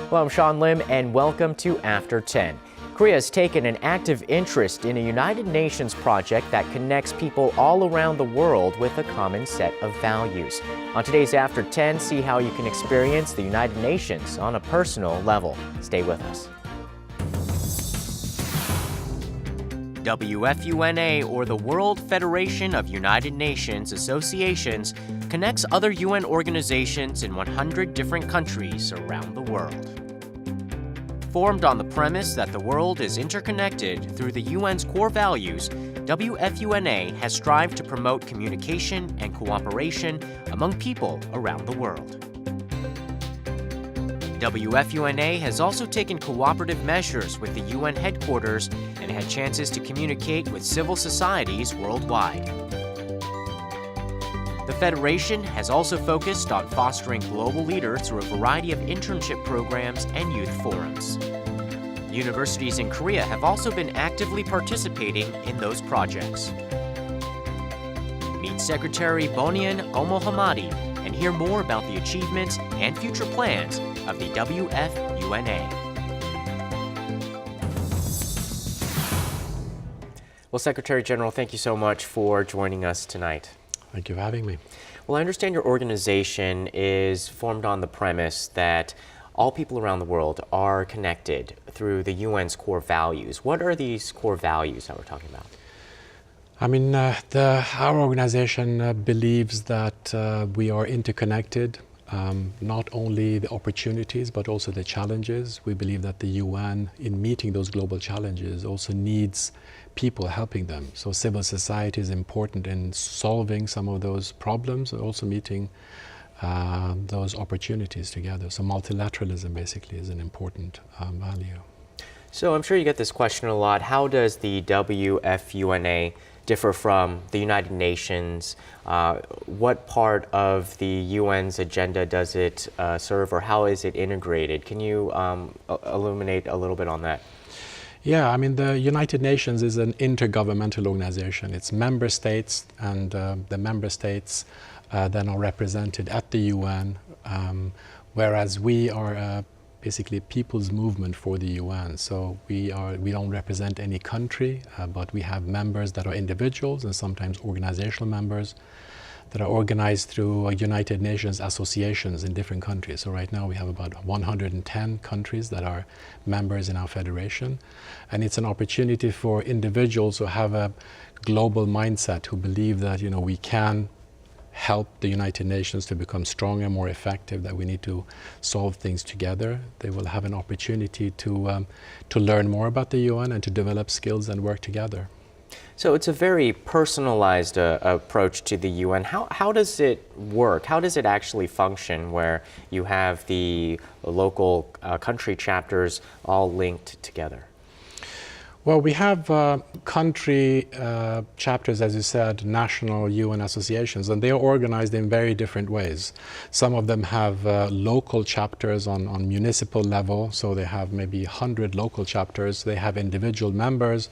Well, I'm Sean Lim, and welcome to After 10. Korea has taken an active interest in a United Nations project that connects people all around the world with a common set of values. On today's After 10, see how you can experience the United Nations on a personal level. Stay with us. WFUNA, or the World Federation of United Nations Associations, connects other UN organizations in 100 different countries around the world. Formed on the premise that the world is interconnected through the UN's core values, WFUNA has strived to promote communication and cooperation among people around the world. WFUNA has also taken cooperative measures with the UN headquarters and had chances to communicate with civil societies worldwide. The Federation has also focused on fostering global leaders through a variety of internship programs and youth forums. Universities in Korea have also been actively participating in those projects. Meet Secretary Bonian Golmohammadi and hear more about the achievements and future plans of the WFUNA. Well, Secretary General, thank you so much for joining us tonight. Thank you for having me. Well, I understand your organization is formed on the premise that all people around the world are connected through the UN's core values. What are these core values that we're talking about? I mean, our organization believes that we are interconnected, not only the opportunities, but also the challenges. We believe that the UN, in meeting those global challenges, also needs people helping them. So civil society is important in solving some of those problems, and also meeting those opportunities together. So multilateralism basically is an important value. So I'm sure you get this question a lot. How does the WFUNA differ from the United Nations? What part of the UN's agenda does it serve, or how is it integrated? Can you illuminate a little bit on that? Yeah, I mean, the United Nations is an intergovernmental organization. It's member states, and the member states then are represented at the UN, whereas we are basically people's movement for the UN. So we don't represent any country, but we have members that are individuals and sometimes organizational members that are organized through United Nations associations in different countries. So right now we have about 110 countries that are members in our federation. And it's an opportunity for individuals who have a global mindset, who believe that, you know, we can help the United Nations to become stronger, more effective, that we need to solve things together. They will have an opportunity to learn more about the UN and to develop skills and work together. So it's a very personalized approach to the UN. How does it work? How does it actually function where you have the local country chapters all linked together? Well, we have country chapters, as you said, national UN associations, and they are organized in very different ways. Some of them have local chapters on municipal level, so they have maybe 100 local chapters. They have individual members.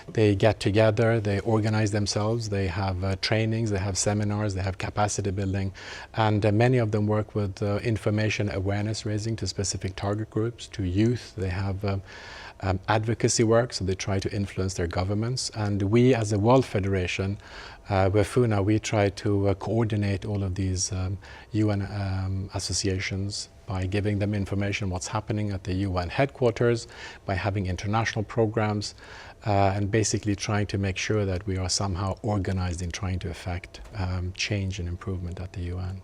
They get together, they organize themselves, they have trainings, they have seminars, they have capacity building, and many of them work with information awareness raising to specific target groups, to youth. They have advocacy work, so they try to influence their governments. And we, as a World Federation, WFUNA, we try to coordinate all of these UN associations by giving them information what's happening at the UN headquarters, by having international programs, and basically trying to make sure that we are somehow organized in trying to affect change and improvement at the UN.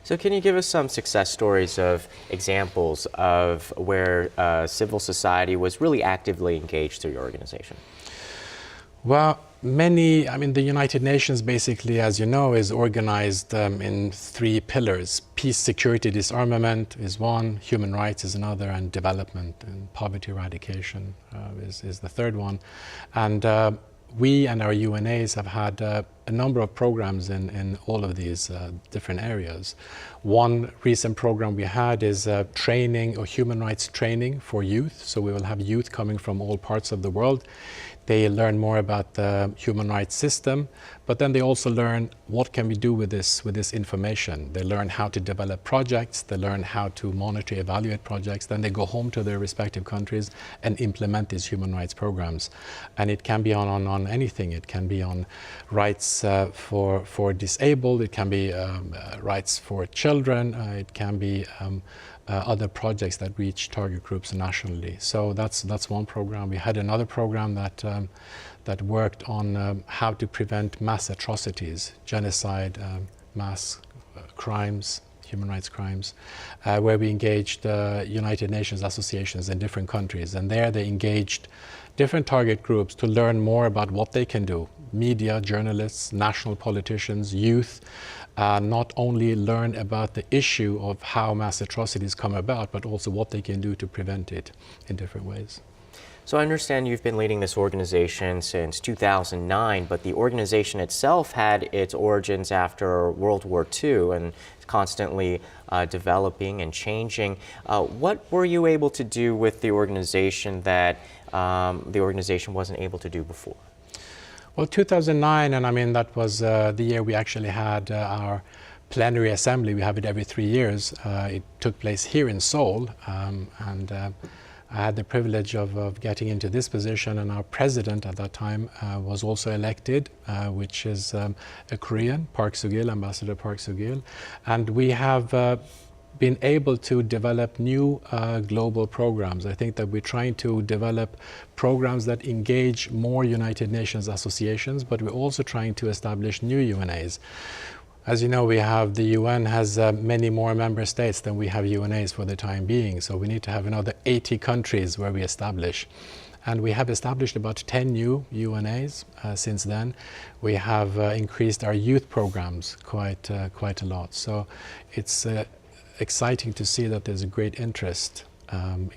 So can you give us some success stories of examples of where civil society was really actively engaged through your organization? Well, the United Nations basically, as you know, is organized in three pillars. Peace, security, disarmament is one, human rights is another, and development and poverty eradication is the third one. And we and our UNAs have had a a number of programs in all of these different areas. One recent program we had is training or human rights training for youth. So we will have youth coming from all parts of the world. They learn more about the human rights system, but then they also learn what can we do with this information. They learn how to develop projects, they learn how to monitor, evaluate projects, then they go home to their respective countries and implement these human rights programs. And it can be on anything. It can be on rights for disabled, it can be rights for children, it can be other projects that reach target groups nationally. So that's one program. We had another program that worked on how to prevent mass atrocities, genocide, mass crimes, human rights crimes, where we engaged United Nations associations in different countries. And there they engaged different target groups to learn more about what they can do. Media, journalists, national politicians, youth, not only learn about the issue of how mass atrocities come about, but also what they can do to prevent it in different ways. So I understand you've been leading this organization since 2009, but the organization itself had its origins after World War II and is constantly developing and changing. What were you able to do with the organization that the organization wasn't able to do before? Well, 2009, and I mean, that was the year we actually had our plenary assembly. We have it every 3 years. It took place here in Seoul, and I had the privilege of getting into this position, and our president at that time was also elected, which is a Korean, Park Soo-gil, Ambassador Park Soo-gil. And we have been able to develop new global programs. I think that we're trying to develop programs that engage more United Nations associations, but we're also trying to establish new UNAs. As you know, the UN has many more member states than we have UNAs for the time being, so we need to have another 80 countries where we establish. And we have established about 10 new UNAs since then. We have increased our youth programs quite a lot. So it's exciting to see that there's a great interest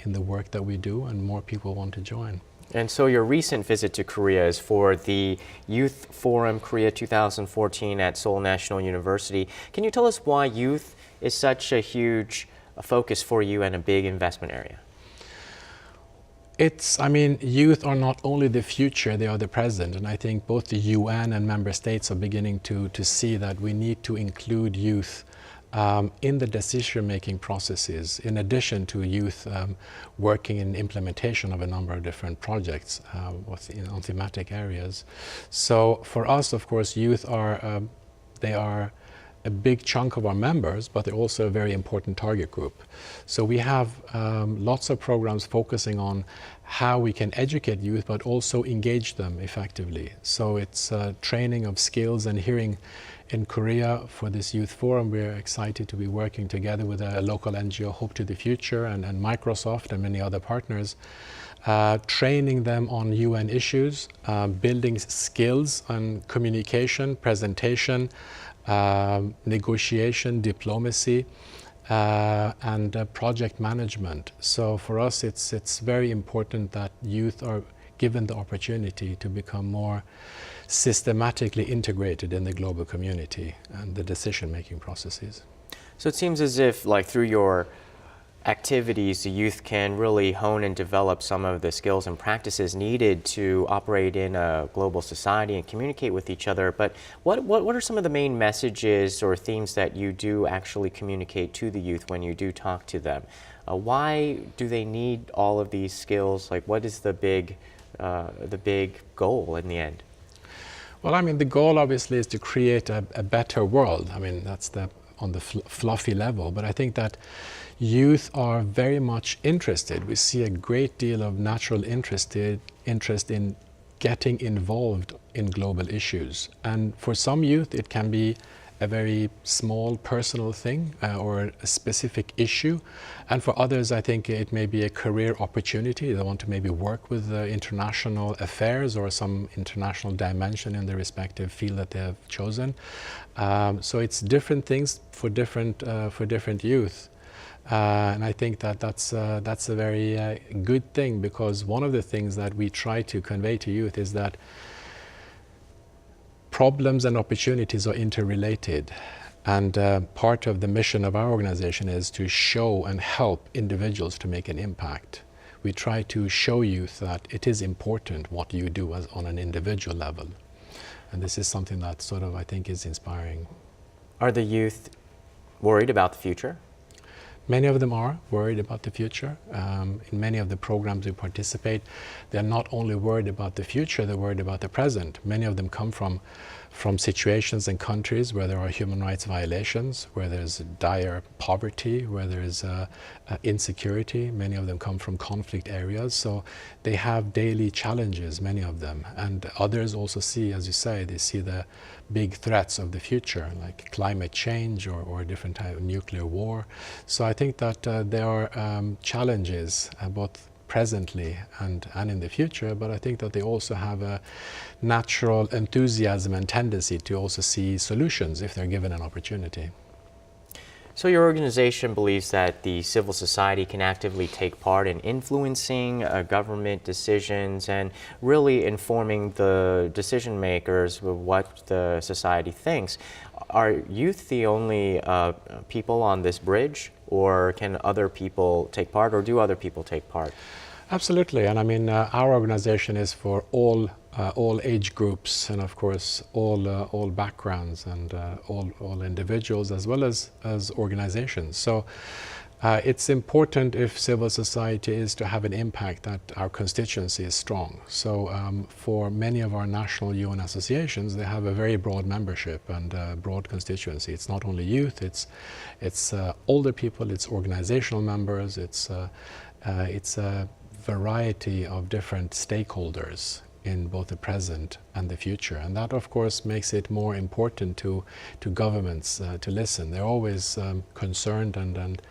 in the work that we do, and more people want to join. And so your recent visit to Korea is for the Youth Forum Korea 2014 at Seoul National University. Can you tell us why youth is such a huge focus for you and a big investment area? Youth are not only the future, they are the present. And I think both the UN and member states are beginning to see that we need to include youth in the decision-making processes, in addition to youth working in implementation of a number of different projects on thematic areas. So for us, of course, youth are a big chunk of our members, but they're also a very important target group. So we have lots of programs focusing on how we can educate youth, but also engage them effectively. So it's training of skills and hearing. In Korea, for this youth forum, we're excited to be working together with a local NGO, Hope to the Future, and Microsoft and many other partners, training them on UN issues, building skills on communication, presentation, negotiation, diplomacy, and project management. So for us, it's very important that youth are given the opportunity to become more systematically integrated in the global community and the decision-making processes. So it seems as if, like, through your activities, the youth can really hone and develop some of the skills and practices needed to operate in a global society and communicate with each other. But what are some of the main messages or themes that you do actually communicate to the youth when you do talk to them? Why do they need all of these skills? Like, what is the big goal in the end? Well, the goal obviously is to create a better world. That's on the fluffy level, but I think that youth are very much interested. We see a great deal of natural interest in getting involved in global issues. And for some youth, it can be a very small personal thing or a specific issue. And for others, I think it may be a career opportunity. They want to maybe work with international affairs or some international dimension in the respective field that they have chosen. So it's different things for different youth. And I think that's a very good thing, because one of the things that we try to convey to youth is that problems and opportunities are interrelated. And part of the mission of our organization is to show and help individuals to make an impact. We try to show youth that it is important what you do on an individual level. And this is something that sort of, I think, is inspiring. Are the youth worried about the future? Many of them are worried about the future. In many of the programs we participate, they're not only worried about the future, they're worried about the present. Many of them come from situations and countries where there are human rights violations, where there's dire poverty, where there's insecurity. Many of them come from conflict areas, so they have daily challenges, many of them. And others also see, as you say, they see the big threats of the future, like climate change or different type of nuclear war. So I think that there are challenges both presently and in the future, but I think that they also have a natural enthusiasm and tendency to also see solutions if they're given an opportunity. So your organization believes that the civil society can actively take part in influencing government decisions and really informing the decision makers with what the society thinks. Are youth the only people on this bridge, or can other people take part, or do other people take part? Absolutely, and I mean our organization is for all age groups, and of course all backgrounds and all individuals as well as organizations. So it's important, if civil society is to have an impact, that our constituency is strong. So for many of our national UN associations, they have a very broad membership and broad constituency. It's not only youth, it's older people, it's organizational members, it's a variety of different stakeholders in both the present and the future. And that, of course, makes it more important to governments to listen. They're always concerned and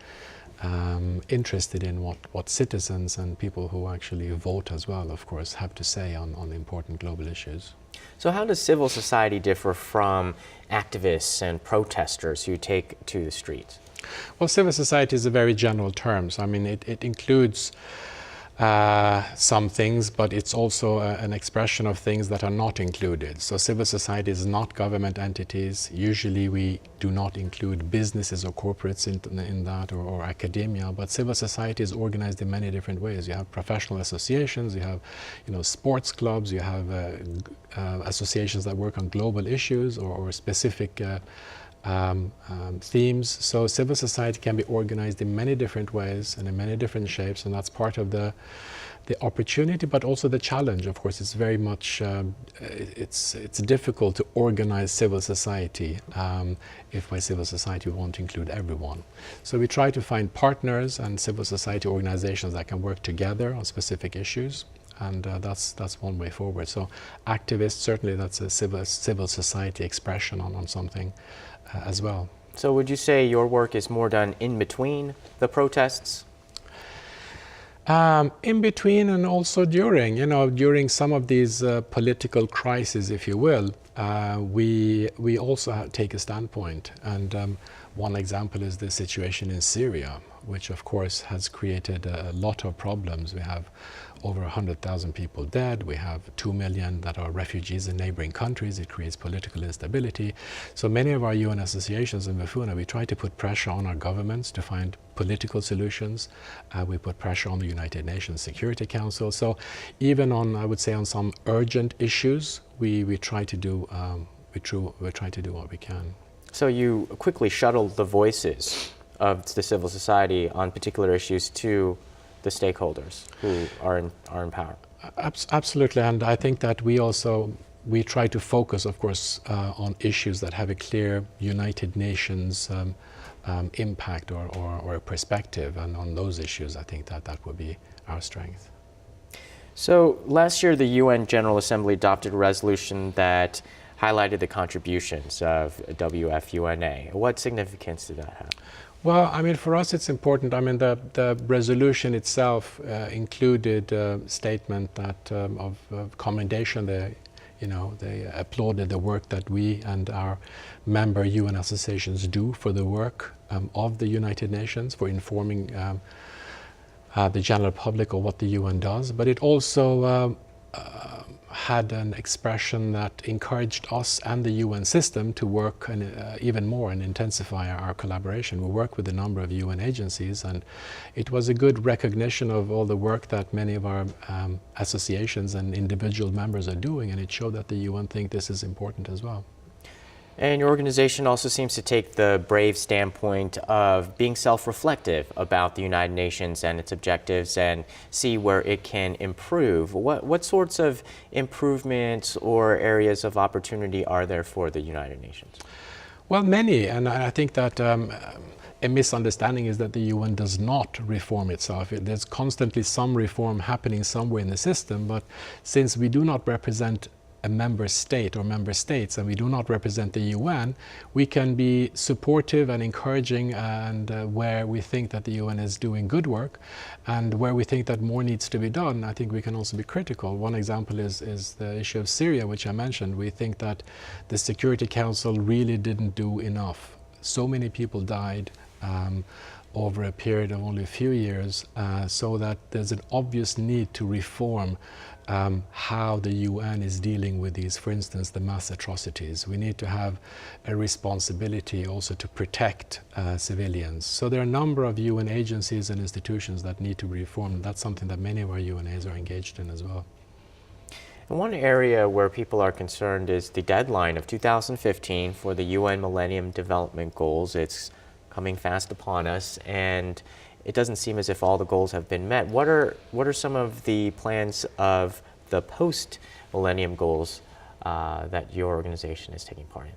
interested in what citizens and people who actually vote as well, of course, have to say on important global issues. So how does civil society differ from activists and protesters who take to the streets? Well, civil society is a very general term. So, I mean, it includes some things, but it's also an expression of things that are not included. So civil society is not government entities. Usually we do not include businesses or corporates in that, or academia, but civil society is organized in many different ways. You have professional associations, you have sports clubs, you have associations that work on global issues or specific themes. So civil society can be organized in many different ways and in many different shapes, and that's part of the opportunity, but also the challenge. Of course, it's very much it's difficult to organize civil society if by civil society we won't include everyone. So we try to find partners and civil society organizations that can work together on specific issues. And that's one way forward. So activists, certainly that's a civil society expression on something as well. So would you say your work is more done in between the protests? In between and also during some of these political crises, if you will, we also take a standpoint. And one example is the situation in Syria, which of course has created a lot of problems. We have over 100,000 people dead. We have 2 million that are refugees in neighboring countries. It creates political instability. So many of our UN associations in WFUNA, we try to put pressure on our governments to find political solutions. We put pressure on the United Nations Security Council. So even on, I would say, on some urgent issues, we try to do what we can. So you quickly shuttle the voices of the civil society on particular issues to the stakeholders who are in power. Absolutely, and I think that we try to focus, of course, on issues that have a clear United Nations impact or a perspective, and on those issues, I think that would be our strength. So last year, the UN General Assembly adopted a resolution that highlighted the contributions of WFUNA. What significance did that have? Well, I mean, for us it's important. I mean, the resolution itself included a statement that of commendation. They applauded the work that we and our member UN associations do for the work of the United Nations, for informing the general public of what the UN does. But it also had an expression that encouraged us and the UN system to work even more and intensify our collaboration. We work with a number of UN agencies, and it was a good recognition of all the work that many of our associations and individual members are doing, and it showed that the UN think this is important as well. And your organization also seems to take the brave standpoint of being self-reflective about the United Nations and its objectives and see where it can improve. What sorts of improvements or areas of opportunity are there for the United Nations? Well, many, and I think that a misunderstanding is that the UN does not reform itself. There's constantly some reform happening somewhere in the system, but since we do not represent a member state or member states, and we do not represent the UN, we can be supportive and encouraging, and where we think that the UN is doing good work, and where we think that more needs to be done, I think we can also be critical. One example is the issue of Syria, which I mentioned. We think that the Security Council really didn't do enough. So many people died over a period of only a few years, so that there's an obvious need to reform how the UN is dealing with these, for instance, the mass atrocities. We need to have a responsibility also to protect civilians. So there are a number of UN agencies and institutions that need to be reformed. That's something that many of our UNAs are engaged in as well. And one area where people are concerned is the deadline of 2015 for the UN Millennium Development Goals. It's coming fast upon us, and it doesn't seem as if all the goals have been met. What are some of the plans of the post-Millennium Goals that your organization is taking part in?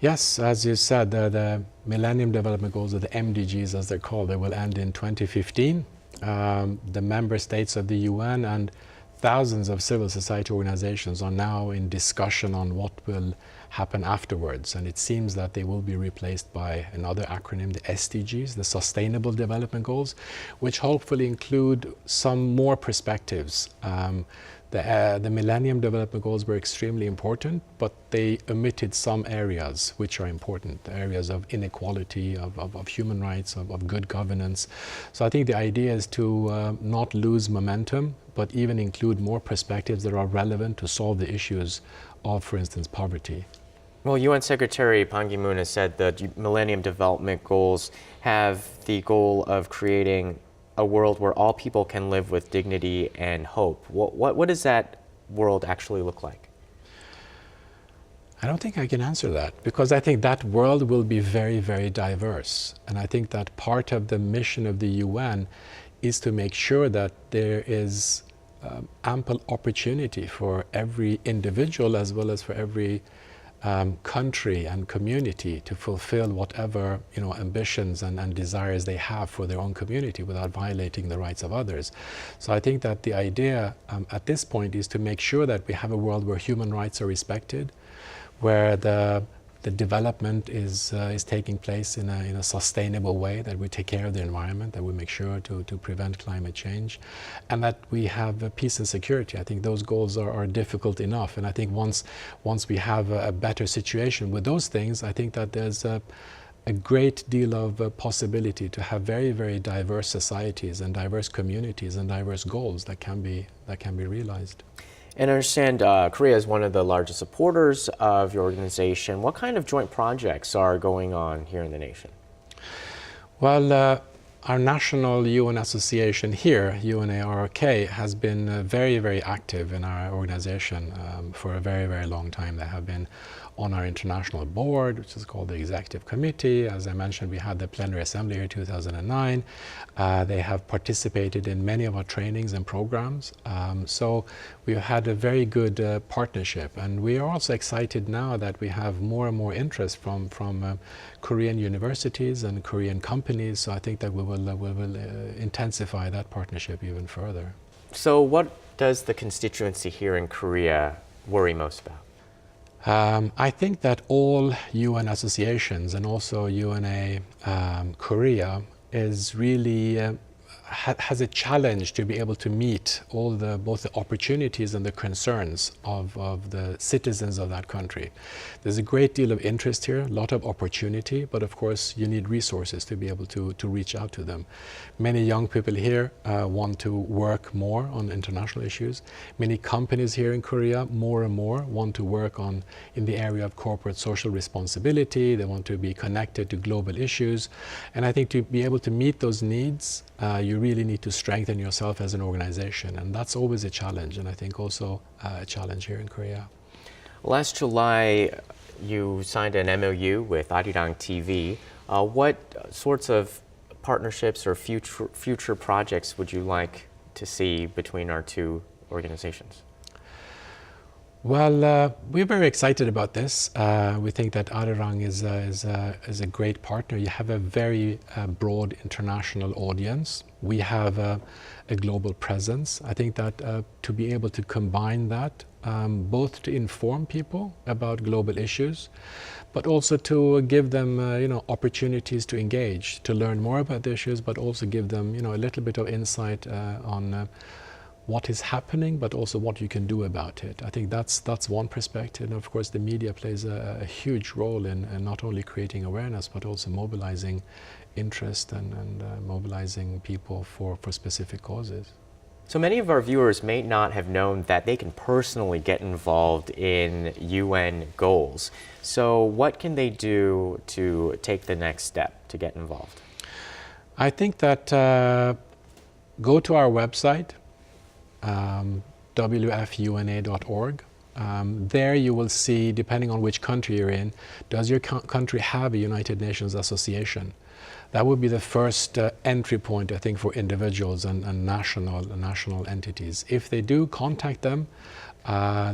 Yes, as you said, the Millennium Development Goals, or the MDGs as they're called, they will end in 2015. The member states of the UN and thousands of civil society organizations are now in discussion on what will happen afterwards, and it seems that they will be replaced by another acronym, the SDGs, the Sustainable Development Goals, which hopefully include some more perspectives. The Millennium Development Goals were extremely important, but they omitted some areas which are important, areas of inequality, of human rights, of good governance. So I think the idea is to not lose momentum, but even include more perspectives that are relevant to solve the issues of, for instance, poverty. Well, UN Secretary Ban Ki-moon has said that Millennium Development Goals have the goal of creating a world where all people can live with dignity and hope. What does that world actually look like? I don't think I can answer that, because I think that world will be very, very diverse. And I think that part of the mission of the UN is to make sure that there is ample opportunity for every individual as well as for every country and community to fulfill whatever ambitions and desires they have for their own community without violating the rights of others. So I think that the idea at this point is to make sure that we have a world where human rights are respected, where the development is taking place in a sustainable way, that we take care of the environment, that we make sure to prevent climate change, and that we have peace and security. I think those goals are difficult enough, and I think once we have a better situation with those things, I think that there's a great deal of possibility to have very, very diverse societies and diverse communities and diverse goals that can be realized. And I understand Korea is one of the largest supporters of your organization. What kind of joint projects are going on here in the nation? Well, our national UN association here, UNARK, has been very, very active in our organization for a very, very long time. They have been on our international board, which is called the Executive Committee. As I mentioned, we had the plenary assembly here in 2009. They have participated in many of our trainings and programs. So we've had a very good partnership. And we are also excited now that we have more and more interest from Korean universities and Korean companies. So I think that we will intensify that partnership even further. So what does the constituency here in Korea worry most about? I think that all UN associations and also UNA Korea is really has a challenge to be able to meet all both the opportunities and the concerns of the citizens of that country. There's a great deal of interest here, a lot of opportunity, but of course you need resources to be able to reach out to them. Many young people here want to work more on international issues. Many companies here in Korea more and more want to work in the area of corporate social responsibility. They want to be connected to global issues. And I think to be able to meet those needs, you really need to strengthen yourself as an organization, and that's always a challenge, and I think also a challenge here in Korea. Last July, you signed an MOU with Arirang TV. What sorts of partnerships or future projects would you like to see between our two organizations? Well, we're very excited about this. We think that Arirang is a great partner. You have a very broad international audience. We have a global presence. I think that to be able to combine that, both to inform people about global issues, but also to give them opportunities to engage, to learn more about the issues, but also give them a little bit of insight on what is happening, but also what you can do about it. I think that's one perspective. And of course, the media plays a huge role in not only creating awareness, but also mobilizing interest and mobilizing people for specific causes. So many of our viewers may not have known that they can personally get involved in UN goals. So what can they do to take the next step to get involved? I think that go to our website, WFUNA.org. There you will see, depending on which country you're in, does your country have a United Nations association? That would be the first entry point, I think, for individuals and national entities. If they do, contact them.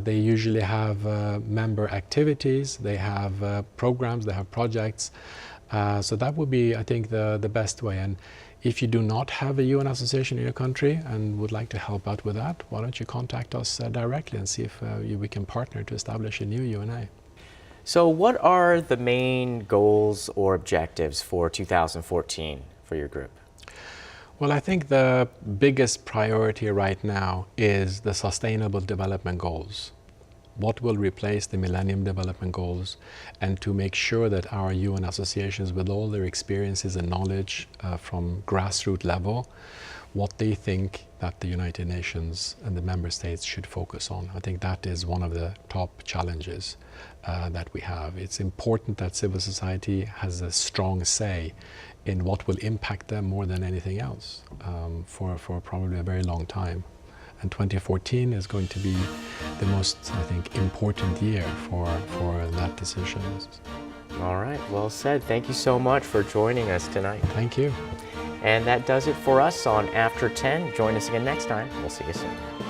They usually have member activities, they have programs, they have projects. So that would be, I think, the best way. And if you do not have a UN association in your country and would like to help out with that, why don't you contact us directly and see if we can partner to establish a new UNA. So what are the main goals or objectives for 2014 for your group? Well, I think the biggest priority right now is the Sustainable Development Goals. What will replace the Millennium Development Goals, and to make sure that our UN associations, with all their experiences and knowledge from grassroots level, what they think that the United Nations and the member states should focus on. I think that is one of the top challenges that we have. It's important that civil society has a strong say in what will impact them more than anything else for probably a very long time. And 2014 is going to be the most, I think, important year for that decision. All right, well said. Thank you so much for joining us tonight. Thank you. And that does it for us on After 10. Join us again next time. We'll see you soon.